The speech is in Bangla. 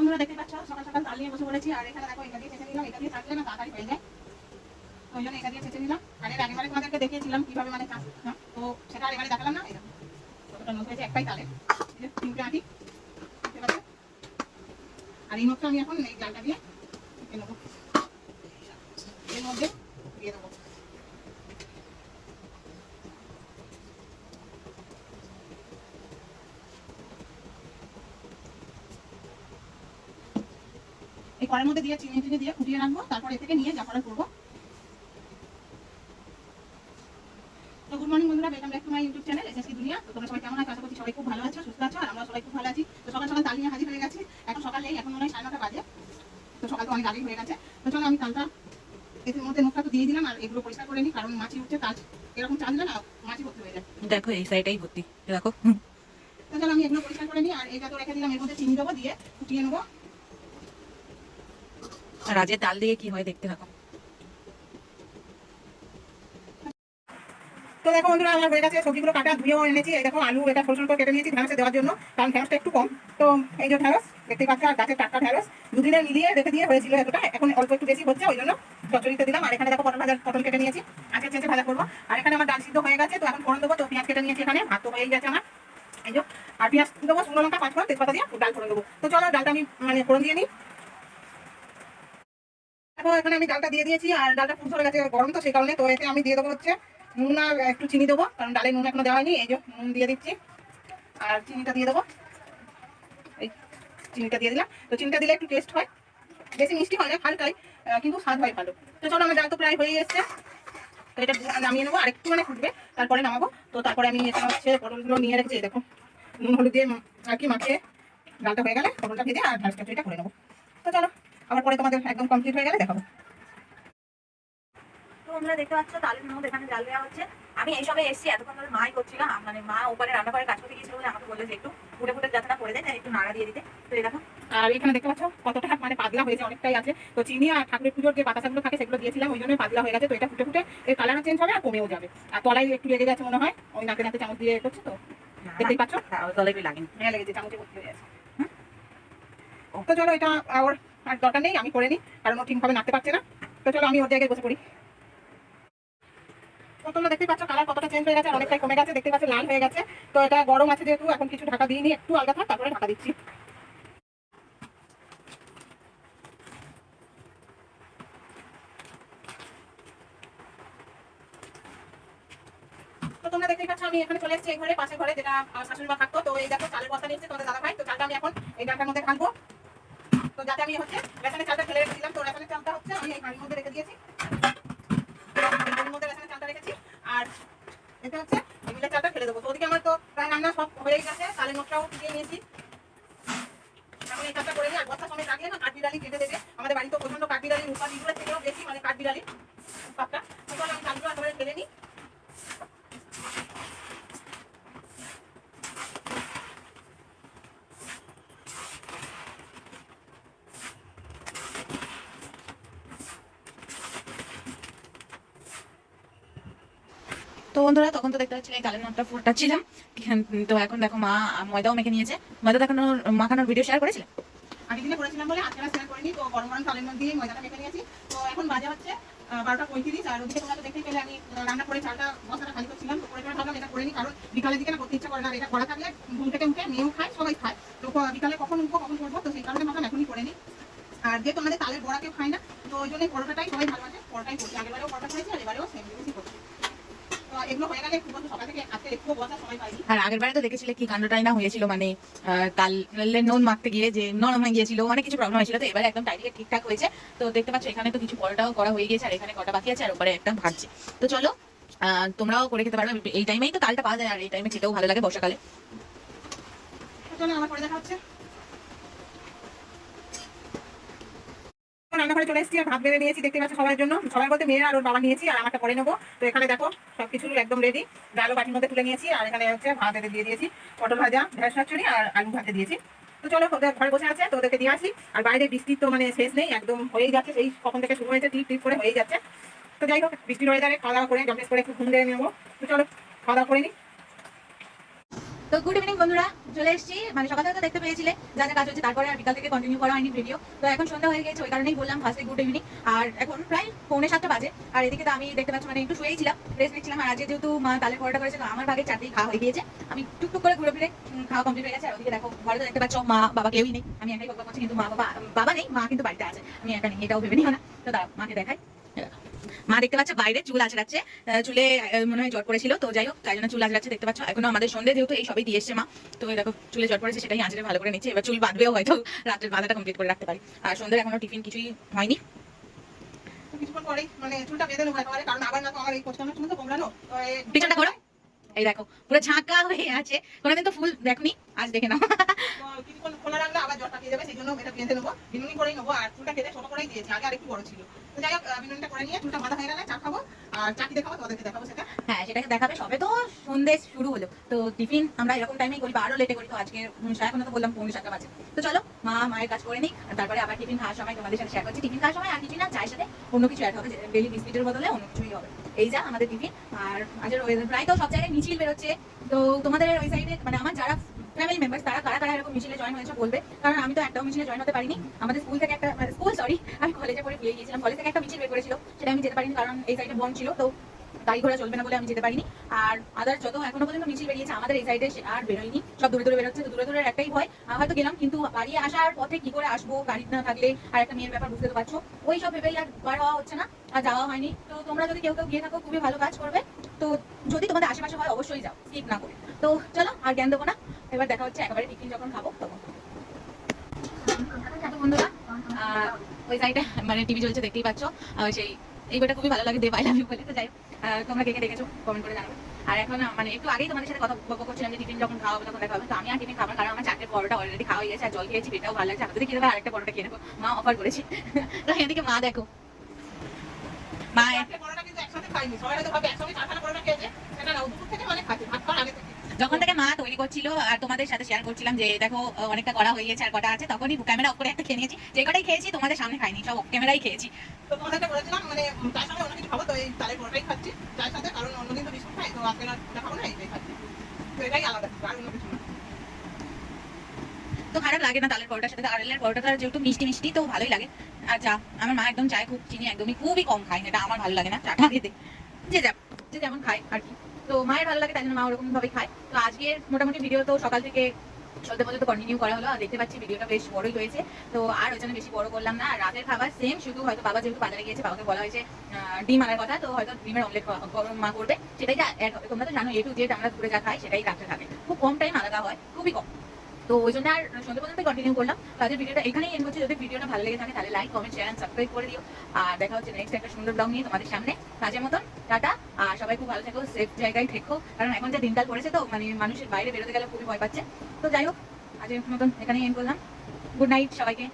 বন্ধুরা দেখতে পাচ্ছ সকাল সকাল তাল নিয়ে বসে পড়েছি। আর এখানে দেখো এটা দিয়ে ছেঁচে নিলাম। এটা দিয়ে থাকলে না তাড়াতাড়ি হয়ে যায়, ওই জন্য এটা দিয়ে ছেঁচে নিলাম। আর এর আগেবারে তোমাদেরকে দেখিয়েছিলাম কিভাবে মানে চাষতাম, তো সেটা আর এবারে দেখালাম না। এটা কতটা নখ হয়েছে একটাই তালে, এই যে 3টে আটি দেখতে পাচ্ছ। আর এই নখটা আমি এখন এই জালটা দিয়ে নেবো, এর মধ্যে দিয়ে দেবো। এই কড়াইয়ের মধ্যে দিয়ে চিনি টিনি দিয়ে ফুটিয়ে রাখবো, তারপর এ থেকে নিয়ে যা করার করবো। তো গুড মর্নিং বন্ধুরা, welcome back to my YouTube channel SSC দুনিয়া। তো তোমরা সবাই কেমন আছো? আশা করছি সবাই খুব ভালো আছো, সুস্থ আছো, আর আমরা সবাই খুব ভালো আছি। তো সকাল সকাল তাল নিয়ে হাজির হয়ে গেছি। এখন সকাল নেই, এখন মনে হয় 9:30 বাজে। তো সকাল তো অনেক আগেই হয়ে গেছে। তো চলো আমি তালটা এর মধ্যে নখটা তো দিয়ে দিলাম, আর এগুলো পরিষ্কার করে নিই, কারণ মাছি উঠছে। তাল এরকম চাল দিলে না মাছি ভর্তি হয়ে যায়। দেখো এই সাইডটাই ভর্তি, দেখো। তো চলো আমি এগুলো পরিষ্কার করে নিই। আর এটা তো রেখে দিলাম, এর মধ্যে চিনি দেবো, দিয়ে ফুটিয়ে নেবো। আর আজকে তাল দিয়ে কি হয় দেখতে থাকো। তো দেখো বন্ধুরা, আমার হয়ে গেছে। সবজিগুলো কাটা ধুয়েও এনেছি। এই দেখো আলু এটা ছোট ছোট করে কেটে নিয়েছি ঢ্যাঁড়সে দেওয়ার জন্য, কারণ ঢ্যাঁড়সটা একটু কম। তো এই যে ঢ্যাঁড়স দেখতে পাচ্ছ, আর গাছের টাটকা ঢ্যাঁড়স দুদিনে মিলিয়ে রেখে দিয়ে হয়েছিল এতটা, এখন অল্প একটু বেশি হচ্ছে, ওই জন্য চচ্চড়িতে দিলাম। আর এখানে দেখো পটল কেটে নিয়েছি, আজকে চেঁচে ভাজা করবো। আর এখানে আমার ডাল সিদ্ধ হয়ে গেছে, তো এখন ফোড়ন দেবো। তো পেঁয়াজ কেটে নিয়েছি, এখানে ভাত তো হয়েই গেছে আমার। এই যে আর পেঁয়াজ দেবো, শুকনো লঙ্কা, পাঁচফোড়ন, তেজপাতা দিয়ে ডাল ফোড়ন দেবো। তো চলো ডালটা আমি মানে ফোড়ন দিয়ে নিই। এখন এখানে আমি ডালটা দিয়ে দিয়েছি, আর ডালটা ফুট ধরে গেছে, গরম তো সেই কারণে। তো এতে আমি দিয়ে দেবো হচ্ছে নুন আর একটু চিনি দেবো, কারণ ডালে নুন এখনো দেওয়া হয়নি। এই যে নুন দিয়ে দিচ্ছি, আর চিনিটা দিয়ে দেবো। এই চিনিটা দিয়ে দিলাম। তো চিনিটা দিলে একটু টেস্ট হয়, বেশি মিষ্টি হয় না, হালকাই, কিন্তু স্বাদ হয় ভালো। তো চলো আমার ডাল তো প্রায় হয়ে এসছে। তো এটা নামিয়ে নেবো, আর একটু মানে ফুটবে, তারপরে নামাবো। তো তারপরে আমি এটা হচ্ছে পটলগুলো নিয়ে রেখেছি, দেখো নুন হলুদ দিয়ে আর কি মাখিয়ে ডালটা হয়ে গেলে পটলটা ভেজে আর ঢাল চচ্চড়িটা করে নেবো। তো চলো আবার পরে তোমাদের একদম কমপ্লিট হয়ে গেলে দেখাবো। তো তোমরা দেখতে পাচ্ছ তালের মধ্যে এখানে জাল দেওয়া হচ্ছে। আমি এই সবে এসেছি, এতক্ষণ ধরে মাই করছিলাম, মানে মা ওপারে রান্না করে কাজ করতে গিয়েছিল বলে আমাকে বললো যে একটু ফুটে ফুটে যাতে না করে দেয়, তাই একটু নাড়া দিয়ে দিতে। তো এই দেখো, আর এখানে দেখতে পাচ্ছ কতটা মানে পাতলা হয়েছে, অনেকটাই আছে। তো চিনি আর ঠাকুরের পুজোর যে বাতাসাগুলো থাকে সেগুলো দিয়েছিলাম, ওই জন্য পাতলা হয়ে গেছে। তো এটা ফুটে ফুটে এর কালারও চেঞ্জ হবে আর কমেও যাবে। আর তলায় একটু লেগে গেছে মনে হয়, ওই নাকে নাকে চামচ দিয়ে করছে। তো দেখতেই পাচ্ছ তলে একটু লাগেনি, হ্যাঁ লেগেছে, চামচে ভর্তি হয়ে গেছে। তো চলো এটা ওর আর দরকার নেই, আমি করে নিই, কারণ ও ঠিকভাবে নাড়তে পারছে না। তো চলো আমি ওর জায়গায় বসে পড়ি। তো তোমরা দেখতে পাচ্ছ কালার কতটা চেঞ্জ হয়ে গেছে, অনেকটাই কমে গেছে, দেখতে পাচ্ছ লাল হয়ে গেছে। তো এটা গরম আছে যেহেতু, এখন কিছু ঢাকা দিইনি, একটু আলগা থাক, তারপরে ঢাকা দিচ্ছি। তো তোমরা দেখতেই পাচ্ছ আমি এখানে চলে এসেছি এই ঘরে, পাশের ঘরে, যেটা শাশুড়ি মা থাকতো। তো এই দেখো চালের বস্তা নিয়েছে তোমাদের দাদা ভাই। তো চালটা আমি এখন এই ডালটার মধ্যে ঢালবো। তো যাতে আমি হচ্ছে রেশনের চালটা ফেলে রেখেছিলাম, তো রেশনের চালটা হচ্ছে আমি এই হাঁড়ির মধ্যে রেখে দিয়েছি, হাঁড়ির মধ্যে রেশনের চালটা রেখেছি। আর এটা হচ্ছে মিলের চালটা ফেলে দেবো। তো ওদিকে আমার তো প্রায় রান্না সব হয়ে গেছে, চালের নোটটাও দিয়ে নিয়েছি। এখন এই কাজটা করে নিই। আর বস্তা সময় রাখলে না কাঠবিড়ালি কেটে দেবে, আমাদের বাড়ি তো প্রচন্ড কাঠবিড়ালির উৎপাদ, এগুলো থেকেও বেশি মানে কাঠবিড়ালি উৎপাদটা। তো চলো আমি চালগুলো একেবারে ফেলে নিই। তো বন্ধুরা তখন তো দেখতে পাচ্ছিলে তালের নামটা ফুটাচ্ছিলাম। তো এখন দেখো মা ময়দাও মেখে নিয়েছে। ময়দা দেখানোর মাখানোর ভিডিও শেয়ার করেছিলে? আগের দিনে করেছিলাম বলে আজকে শেয়ার করিনি। তো গরম গরম চালের মধ্যে ময়দাটা মেখে নিয়েছি। তো এখন বাজে হচ্ছে 12টা 35। আর ওদিকে তোমরা তো দেখতেই পেলে আমি রান্না করে চালটা বস্তাটা খালি করছিলাম। তো করে ভাবলাম এটা করে নিই, কারণ বিকালের দিকে না করতে ইচ্ছা করে না। এটা করা থাকলে ঘুম থেকে উঠে মেয়েও খায়, সবাই খায়। তো বিকালে কখন উঠবো কখন করবো, তো সেই কারণে ভাবলাম এখনই করে নিই। আর যেহেতু আমাদের তালের বড়া কেউ খায় না, তো ওই জন্য পরোটাটাই সবাই ভালোবাসে, পরোটাই করছি। আগেবারেও পরোটা খাইছি, আর এবারেও সেম জিনিসই করছি। তো এগুলো হয়ে গেলে একটু সকাল থেকে আজকে একটু বসা সময় পাইনি। আর আগের বারে তো দেখেছিলে কি কাণ্ডটাই না হয়েছিল, মানে তালের নুন মাখতে গিয়ে যে নরম হয়ে গিয়েছিল, অনেক কিছু প্রবলেম হয়েছিল। তো এবারে একদম টাইটলি ঠিকঠাক হয়েছে। তো দেখতে পাচ্ছ এখানে তো কিছু পরোটাও করা হয়ে গেছে, আর এখানে কটা বাকি আছে, আর ওপরে একদম ভাজছে। তো চলো তোমরাও করে খেতে পারবে। এই টাইমেই তো তালটা পাওয়া যায়, আর এই টাইমে খেতেও ভালো লাগে বর্ষাকালে। চলো আমার পরে দেখা হচ্ছে। রান্নাঘরে চলে এসেছি, আর ভাত বেড়ে নিয়েছি, দেখতে পাচ্ছ সবার জন্য। সবাই বলতে মেয়েরা আর ওর বাবা নিয়েছি, আর আমারটা পরে নেবো। তো এখানে দেখো সবকিছু একদম রেডি, ডালও বাটির মধ্যে তুলে নিয়েছি। আর এখানে হচ্ছে ভাত এতে দিয়ে দিয়েছি, পটল ভাজা, ঢেঁড়স চচ্চড়ি আর আলু ভাতে দিয়েছি। তো চলো ওদের ঘরে বসে আছে, তো ওদেরকে দিয়ে আসি। আর বাইরে বৃষ্টির তো মানে শেষ নেই, একদম হয়েই যাচ্ছে, সেই কখন থেকে শুরু হয়েছে, টিপ টিপ করে হয়েই যাচ্ছে। তো যাই হোক, বৃষ্টির ওয়েদারে খাওয়া দাওয়া করে জমটেস করে একটু ঘুম দিয়ে নেবো। তো চলো খাওয়া দাওয়া করে নিই। তো গুড ইভিনিং বন্ধুরা, চলে এসেছি। মানে সকাল থেকে তো দেখতে পেয়েছিলে যা যা কাজ হচ্ছে, তারপরে আর বিকাল থেকে কন্টিনিউ করা হয়নি ভিডিও। তো এখন সন্ধ্যা হয়ে গেছে, ওই কারণেই বললাম ফার্স্টে গুড ইভিনিং। আর এখন প্রায় 6:45 বাজে। আর এদিকে তো আমি দেখতে পাচ্ছি মানে একটু শুয়েই ছিলাম, রেস্ট নিচ্ছিলাম। আর আজকে যেহেতু মা তালের পরোটা করেছে, তো আমার ভাগে চারদিকে খাওয়া হয়ে গিয়েছে। আমি টুকটুক করে ঘুরে ফিরে খাওয়া কমপ্লিট হয়ে গেছে। আর ওদিকে দেখো ঘরে তো দেখতে পাচ্ছ মা বাবা কেউই নেই, আমি একাই বকবক করছি। কিন্তু বাবা নেই, মা কিন্তু বাড়িতে আছে, আমি একা নেই, এটাও ভেবে নিও না। তো দাঁড়াও মাকে দেখাই। মা দেখতে পাচ্ছে বাইরে চুল আঁচড়াচ্ছে, চুলে মনে হয় জট পড়েছিল, তো যাই হোক তাই জন্য চুল আঁচড়াচ্ছে দেখতে পাচ্ছ। এখনো আমাদের সন্ধ্যে যেহেতু এই সবই দিয়ে এসছে মা, তো এই দেখো চুলে জট পড়েছে, সেটাই আঁচড়ে ভালো করে নিচ্ছে। এবার চুল বাঁধবেও, হয়তো রাতের বাঁধাটা কমপ্লিট করে রাখতে পারি। আর সন্ধ্যের এখনো টিফিন কিছুই হয়নি। তো কিছুক্ষণ পরেই মানে চুলটা বেঁধে নেবো একেবারে, কারণ আবার না তো আমার এই কোচকানো চুল তো কোমলানো। তো পিছনটা ঘোরো, এই দেখো পুরো ঝাঁকা হয়ে আছে। কোনোদিন তো ফুল দেখনি, আজ দেখে নাও। কিছুক্ষণ খোলা রাখলে আবার জটটা পেয়ে যাবে, সেই জন্য এটা বেঁধে নেবো, বিনুনি করেই নেবো। আর চুলটা কেটে ছোট করেই দিয়েছি, আগে আরেকটু বড় ছিল। তো যাই হোক বিনুনিটা করে নিয়ে চুলটা বাঁধা হয়ে গেলে চা খাবো, আর চাকি দেখাবো, তোমাদেরকে দেখাবো সেটা। হ্যাঁ, সেটাকে দেখাবে। সবে তো সন্ধ্যে শুরু হলো, তো টিফিন আমরা এরকম টাইমেই করি বা আরো লেটে করি। তো আজকে এখন তো বললাম 6:45 বাজে। তো চলো মায়ের কাজ করে নিই, আর তারপরে আবার টিফিন খাওয়ার সময় তোমাদের সাথে শেয়ার করছি। টিফিন খাওয়ার সময় আর কিছুই না, চায়ের সাথে অন্য কিছু অ্যাড হবে, ডেলি বিস্কিটের বদলে অন্য কিছুই হবে। এই যা আমাদের টিফিন। আর আজের প্রায় তো সব জায়গায় মিছিল বেরোচ্ছে। তো তোমাদের ওই সাইডে মানে আমার যারা ফ্যামিলি মেম্বার্স তারা কারা কারা এরকম মিছিলে জয়েন হয়েছে বলবে, কারণ আমি তো একটাও মিছিলে জয়েন হতে পারিনি। আমাদের স্কুল থেকে একটা আমি কলেজে পড়ে ভুলে গিয়েছিলাম, কলেজ থেকে একটা মিছিল বের করেছিল, সেটা আমি যেতে পারিনি কারণ এই সাইডে বন্ধ ছিল। তো গাড়ি ঘোড়া চলবে না বলে আমি যেতে পারিনি। আর আদার যত এখনো পর্যন্ত মিছিল বেরিয়েছে আমাদের এই সাইডে আর বেরোয়নি, সব দূরে দূরে বেরোচ্ছে। তো দূরে দূরের একটাই ভয়, হয়তো গেলাম কিন্তু বাড়ি আসার পথে কি করে আসবো, গাড়ি না থাকলে। আর একটা মেয়ের ব্যাপার বুঝতে তো পারছো, ওই সব ভেবেই আর বার হওয়া হচ্ছে না, আর যাওয়া হয়নি। তো তোমরা যদি কেউ কেউ গিয়ে থাকো খুবই ভালো কাজ করবে। তো যদি তোমাদের আশেপাশে হয় অবশ্যই যাও, স্কিপ না করে। তো চলো আর জ্ঞান দেবো না, এবার দেখা হচ্ছে একেবারে টিফিন যখন খাবো তখন। তো বন্ধুরা ওই সাইডে মানে টিভি চলছে দেখতেই পাচ্ছ। সেই এই বইটা খুবই ভালো লাগে, দেব আই লাভ ইউ বলে। তো যাই হোক তোমরা কে কে দেখেছো কমেন্ট করে জানাবে। আর এখন মানে একটু আগেই তোমাদের সাথে কথা বলবো করছিলাম যে টিফিন যখন খাওয়া হবে তখন দেখা হবে। তো আমি আর টিফিন খাবার, কারণ আমার 4টে পরোটা অলরেডি খাওয়া হয়ে গেছে, আর জল খেয়েছি, পেটটাও ভালো লাগছে। আপনাদের কিভাবে আরেকটা পরোটা খেয়ে নেবো, মা অফার করেছি। তো এদিকে মা দেখো, মা পরোটা কিন্তু একসাথে খাইনি, সবাই হয়তো ভাবে একসঙ্গে চারখানা পরোটা খেয়েছে, সেটা না, দুপুর থেকে মানে খাচ্ছি, ভাত খাওয়ার আগে থেকে। যখন থেকে মা তৈরি করছিল আর তোমাদের সাথে শেয়ার করছিলাম যে দেখো অনেকটা করা হয়ে গেছে আর কটা আছে, তখনই ক্যামেরা অফ করে একটা খেয়ে নিয়েছি। যে কটাই খেয়েছি তোমাদের সামনে খাইনি, সব ক্যামেরাই খেয়েছি। তো তোমাদেরকে বলেছিলাম মানে চায়ের সঙ্গে অন্য কিছু খাবো, তো এই তালের পরোটাই খাচ্ছি চায়ের সাথে, কারণ অন্যদিন তো বিস্কুট খাই, তো আজকে না খাবো না, এইটাই খাচ্ছি। তো এটাই আলাদা, আর অন্য কিছু না। তো খারাপ লাগে না তালের পরোটার সাথে। তালের পরোটাটা যেহেতু মিষ্টি মিষ্টি, তো ভালোই লাগে। আর চা, আমার মা একদম চায় খুব, চিনি একদমই খুবই কম খায়, এটা আমার ভালো লাগে না চাটা খেতে। যে যেমন খায় আর কি। তো মায়ের ভালো লাগে তাই জন্য মা ওরকম ভাবে খায়। তো আজকের মোটামুটি ভিডিও তো সকাল থেকে সন্ধ্যে পর্যন্ত কন্টিনিউ করা হলো। আর দেখতে পাচ্ছি ভিডিওটা বেশ বড়ই হয়েছে, তো আর ওই জন্য বেশি বড় করলাম না। আর রাতের খাবার সেম, শুধু হয়তো বাবা যেহেতু বাজারে গিয়েছে, বাবাকে বলা হয়েছে ডিম আনার কথা, তো হয়তো ডিমের অমলেট গরম মা করবে, সেটাই যা add হবে। তোমরা তো জানো A to Z আমরা ঘুরে যা খাই সেটাই রাখতে থাকে, খুব কম টাইম আলাদা হয়, খুবই কম। তো ওই জন্য আর সন্ধ্যে পর্যন্ত কন্টিনিউ করলাম। তো আজকের ভিডিওটা এখানেই এন্ড করছি। যদি ভিডিওটা ভালো লেগে থাকে তাহলে like, comment, share and subscribe করে দিও। আর দেখা হচ্ছে নেক্সট একটা সুন্দর ব্লগ নিয়ে তোমাদের সামনে। কাজের মতন টাটা। আর সবাই খুব ভালো থেকো, সেফ জায়গায় থেকো, কারণ এখন যে দিনকাল পড়েছে তো মানে মানুষের বাইরে বেরোতে গেলে খুবই ভয় পাচ্ছে। তো যাই হোক আজকের মতন এখানেই এন্ড করলাম। গুড নাইট সবাইকে।